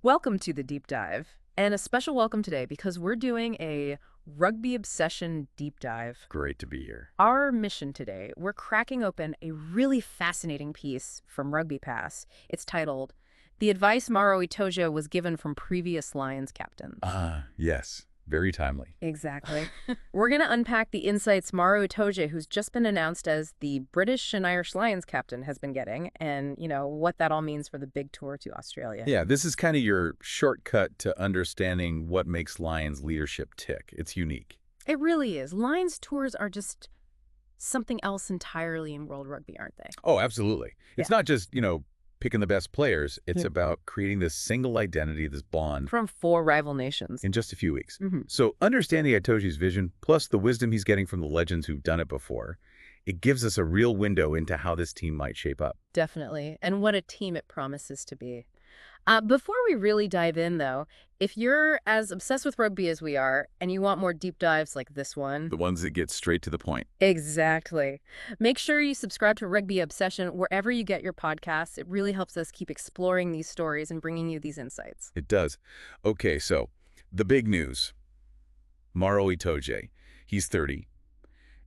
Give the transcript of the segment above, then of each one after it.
Welcome to the deep dive, and a special welcome today because we're doing a rugby obsession deep dive. Great to be here. Our mission today, we're cracking open a really fascinating piece from Rugby Pass. It's titled, The Advice Maro Itoje Was Given from Previous Lions Captains. Yes. Very timely. Exactly. We're going to unpack the insights Maro Itoje, who's just been announced as the British and Irish Lions captain, has been getting, and, what that all means for the big tour to Australia. Yeah, this is kind of your shortcut to understanding what makes Lions leadership tick. It's unique. It really is. Lions tours are just something else entirely in world rugby, aren't they? Oh, absolutely. It's not just, picking the best players. It's Yeah. about creating this single identity, this bond, From 4 rival nations. in just a few weeks. Mhm. So understanding Itoje's vision, plus the wisdom he's getting from the legends who've done it before, it gives us a real window into how this team might shape up. Definitely. And what a team it promises to be. Before we really dive in, though, if you're as obsessed with rugby as we are and you want more deep dives like this one. The ones that get straight to the point. Exactly. Make sure you subscribe to Rugby Obsession wherever you get your podcasts. It really helps us keep exploring these stories and bringing you these insights. It does. Okay, so the big news. Maro Itoje. He's 30,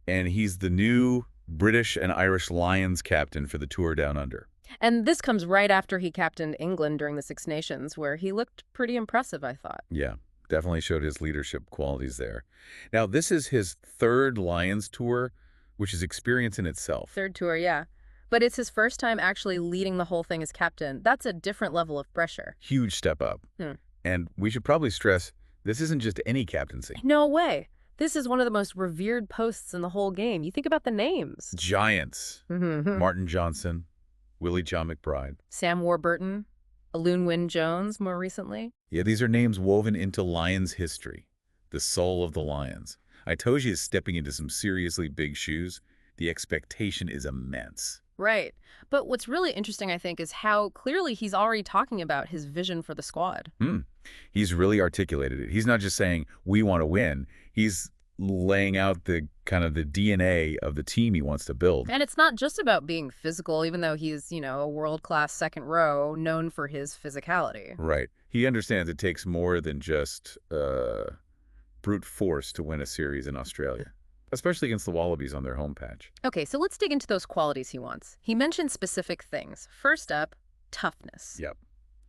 and he's the new British and Irish Lions captain for the Tour Down Under. And this comes right after he captained England during the Six Nations, where he looked pretty impressive, I thought. Yeah, definitely showed his leadership qualities there. Now, this is his third Lions tour, which is experience in itself. Third tour, yeah. But it's his first time actually leading the whole thing as captain. That's a different level of pressure. Huge step up. And we should probably stress, this isn't just any captaincy. No way. This is one of the most revered posts in the whole game. You think about the names. Giants. Martin Johnson, Willie John McBride. Sam Warburton, Alun Wyn Jones more recently. Yeah, these are names woven into Lions history, the soul of the Lions. Itoje is stepping into some seriously big shoes. The expectation is immense. Right. But what's really interesting, I think, is how clearly he's already talking about his vision for the squad. He's really articulated it. He's not just saying, we want to win. He's laying out the kind of the DNA of the team he wants to build. And it's not just about being physical, even though he's, a world-class second row known for his physicality. Right. He understands it takes more than just brute force to win a series in Australia, especially against the Wallabies on their home patch. Okay, so let's dig into those qualities he wants. He mentioned specific things. First up, toughness. Yep.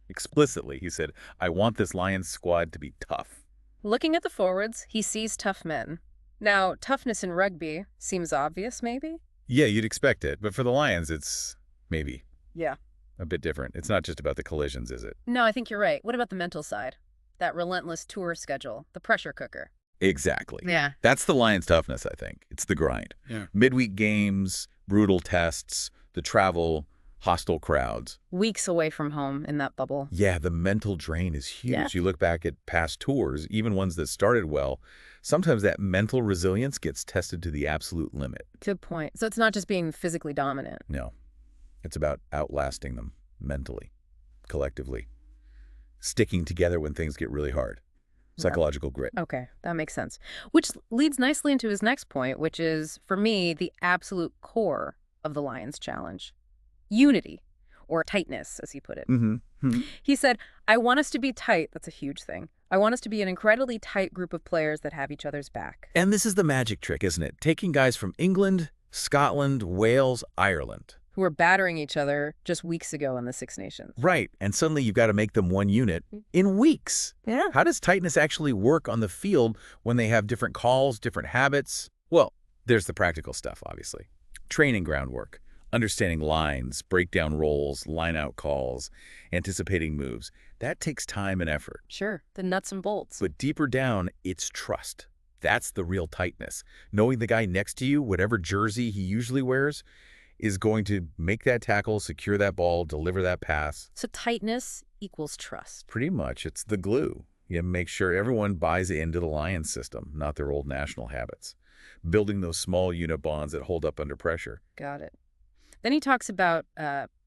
Explicitly, he said, I want this Lions squad to be tough. Looking at the forwards, he sees tough men. Now, toughness in rugby seems obvious, maybe? Yeah, you'd expect it. But for the Lions, it's maybe Yeah. a bit different. It's not just about the collisions, is it? No, I think you're right. What about the mental side? That relentless tour schedule, the pressure cooker. Exactly. Yeah. That's the Lions' toughness, I think. It's the grind. Yeah. Midweek games, brutal tests, the travel, hostile crowds. Weeks away from home in that bubble. Yeah, the mental drain is huge. Yeah. You look back at past tours, even ones that started well, sometimes that mental resilience gets tested to the absolute limit. Good point. So it's not just being physically dominant. No, it's about outlasting them mentally, collectively, sticking together when things get really hard. Psychological grit. Okay, that makes sense. Which leads nicely into his next point, which is, for me, the absolute core of the Lions challenge. Unity, or tightness, as he put it. He said, I want us to be tight. That's a huge thing. I want us to be an incredibly tight group of players that have each other's back. And this is the magic trick, isn't it? Taking guys from England, Scotland, Wales, Ireland. Who were battering each other just weeks ago in the Six Nations. Right, and suddenly you've got to make them one unit in weeks. Yeah. How does tightness actually work on the field when they have different calls, different habits? Well, there's the practical stuff, obviously. Training groundwork, understanding lines, breakdown roles, line-out calls, anticipating moves. That takes time and effort. Sure, the nuts and bolts. But deeper down, it's trust. That's the real tightness. Knowing the guy next to you, whatever jersey he usually wears, is going to make that tackle, secure that ball, deliver that pass. So tightness equals trust. Pretty much. It's the glue. You make sure everyone buys into the Lions system, not their old national habits. Building those small unit bonds that hold up under pressure. Got it. Then he talks about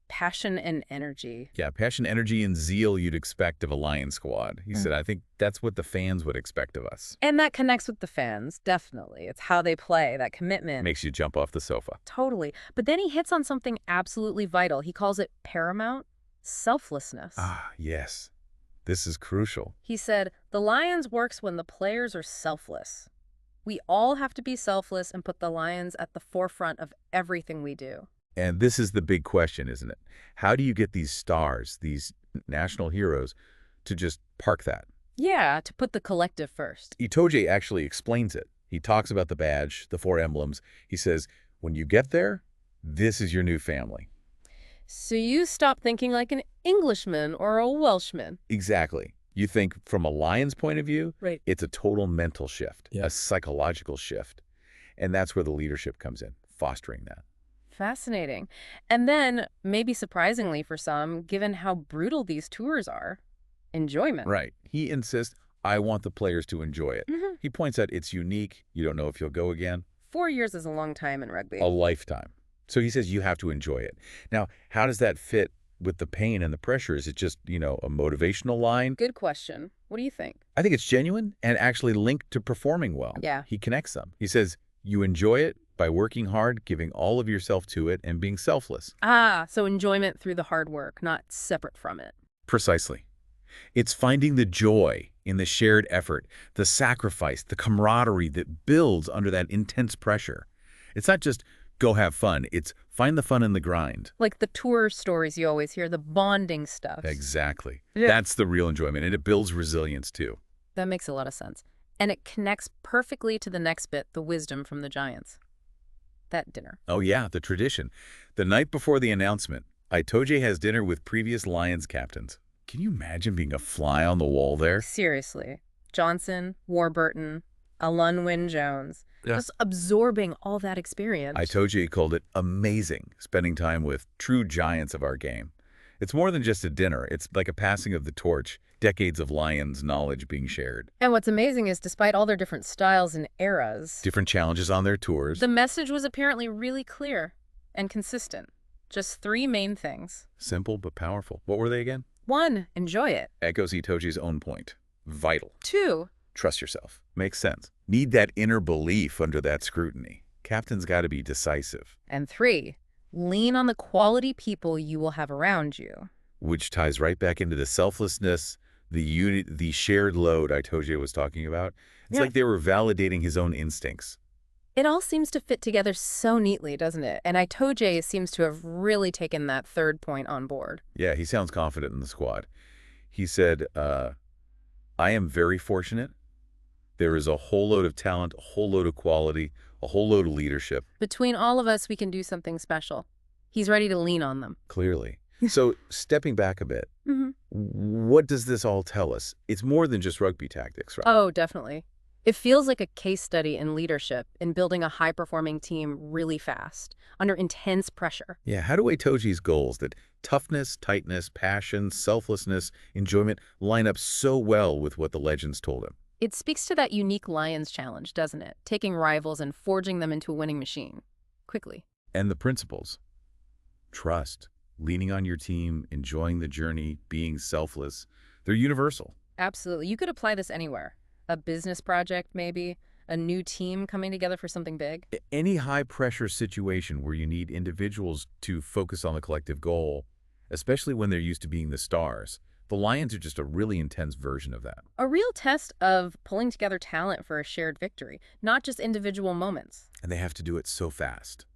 passion and energy. Yeah, passion, energy, and zeal you'd expect of a Lion squad. He said, I think that's what the fans would expect of us. And that connects with the fans, definitely. It's how they play, that commitment. Makes you jump off the sofa. Totally. But then he hits on something absolutely vital. He calls it paramount selflessness. Ah, yes. This is crucial. He said, the Lions works when the players are selfless. We all have to be selfless and put the Lions at the forefront of everything we do. And this is the big question, isn't it? How do you get these stars, these national heroes, to just park that? Yeah, to put the collective first. Itoje actually explains it. He talks about the badge, the 4 emblems. He says, when you get there, this is your new family. So you stop thinking like an Englishman or a Welshman. Exactly. You think from a Lion's point of view, Right. it's a total mental shift, Yeah. a psychological shift. And that's where the leadership comes in, fostering that. Fascinating. And then, maybe surprisingly for some, given how brutal these tours are, enjoyment. Right. He insists, I want the players to enjoy it. Mm-hmm. He points out it's unique. You don't know if you'll go again. 4 years is a long time in rugby. A lifetime. So he says you have to enjoy it. Now, how does that fit with the pain and the pressure? Is it just, a motivational line? Good question. What do you think? I think it's genuine and actually linked to performing well. Yeah. He connects them. He says you enjoy it by working hard, giving all of yourself to it, and being selfless. So enjoyment through the hard work, not separate from it. Precisely. It's finding the joy in the shared effort, the sacrifice, the camaraderie that builds under that intense pressure. It's not just go have fun. It's find the fun in the grind. Like the tour stories you always hear, the bonding stuff. Exactly. Yeah. That's the real enjoyment, and it builds resilience too. That makes a lot of sense. And it connects perfectly to the next bit, the wisdom from the Giants. That dinner. Oh yeah, the tradition. The night before the announcement, Itoje has dinner with previous Lions captains. Can you imagine being a fly on the wall there? Seriously. Johnson, Warburton, Alun Jones. Yeah. Just absorbing all that experience. Itoje called it amazing, spending time with true giants of our game. It's more than just a dinner. It's like a passing of the torch, decades of Lions knowledge being shared. And what's amazing is despite all their different styles and eras, Different challenges on their tours. the message was apparently really clear and consistent. Just 3 main things. Simple but powerful. What were they again? 1, enjoy it. Echoes Itoje's own point. Vital. 2, Trust yourself. Makes sense. Need that inner belief under that scrutiny. Captain's got to be decisive. and 3, lean on the quality people you will have around you. Which ties right back into the selflessness, the shared load Itoje was talking about. It's Yeah. like they were validating his own instincts. It all seems to fit together so neatly, doesn't it? And Itoje seems to have really taken that 3rd point on board. Yeah, he sounds confident in the squad. He said, I am very fortunate. There is a whole load of talent, a whole load of quality, a whole load of leadership, Between all of us, we can do something special. He's ready to lean on them. clearly. So stepping back a bit, Mm-hmm. what does this all tell us? It's more than just rugby tactics, right? Oh, definitely. It feels like a case study in leadership, in building a high-performing team really fast, under intense pressure. Yeah, how do Itoje's goals, that toughness, tightness, passion, selflessness, enjoyment, line up so well with what the legends told him? It speaks to that unique Lions challenge, doesn't it? Taking rivals and forging them into a winning machine. Quickly. And the principles. Trust, leaning on your team, enjoying the journey, being selfless. They're universal. Absolutely. You could apply this anywhere. A business project, maybe. A new team coming together for something big. Any high-pressure situation where you need individuals to focus on the collective goal, especially when they're used to being the stars, the Lions are just a really intense version of that. A real test of pulling together talent for a shared victory, not just individual moments. And they have to do it so fast.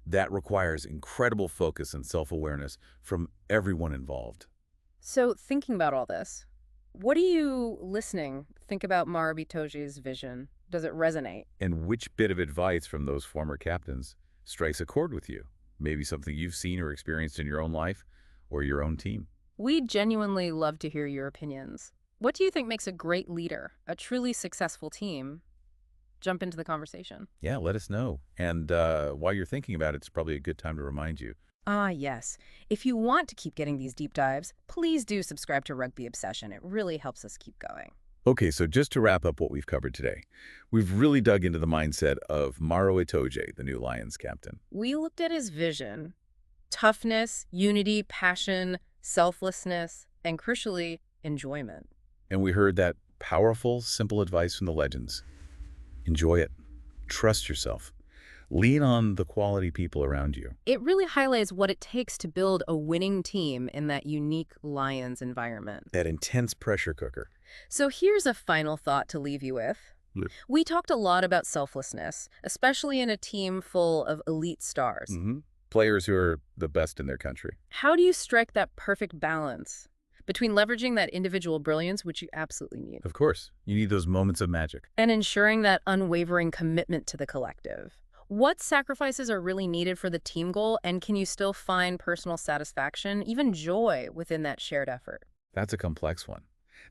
That requires incredible focus and self-awareness from everyone involved. So thinking about all this, what do you, listening, think about Maro Itoje's vision? Does it resonate? And which bit of advice from those former captains strikes a chord with you? Maybe something you've seen or experienced in your own life or your own team. We'd genuinely love to hear your opinions. What do you think makes a great leader, a truly successful team? Jump into the conversation. Yeah, let us know. And while you're thinking about it, it's probably a good time to remind you. Ah, yes. If you want to keep getting these deep dives, please do subscribe to Rugby Obsession. It really helps us keep going. Okay, so just to wrap up what we've covered today, we've really dug into the mindset of Maro Itoje, the new Lions captain. We looked at his vision, toughness, unity, passion, selflessness, and crucially, enjoyment. And we heard that powerful, simple advice from the legends. Enjoy it. Trust yourself. Lean on the quality people around you. It really highlights what it takes to build a winning team in that unique Lions environment. That intense pressure cooker. So here's a final thought to leave you with. Yeah. We talked a lot about selflessness, especially in a team full of elite stars. Players who are the best in their country. How do you strike that perfect balance between leveraging that individual brilliance, which you absolutely need, Of course, you need those moments of magic. and ensuring that unwavering commitment to the collective? What sacrifices are really needed for the team goal, and can you still find personal satisfaction, even joy, within that shared effort? That's a complex one.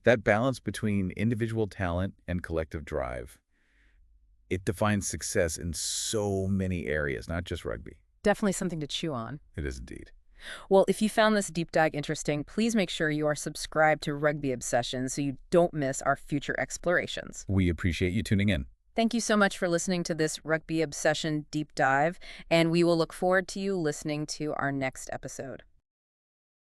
That balance between individual talent and collective drive, it defines success in so many areas, not just rugby. Definitely something to chew on. It is indeed. Well, if you found this deep dive interesting, please make sure you are subscribed to Rugby Obsession so you don't miss our future explorations. We appreciate you tuning in. Thank you so much for listening to this Rugby Obsession deep dive, and we will look forward to you listening to our next episode.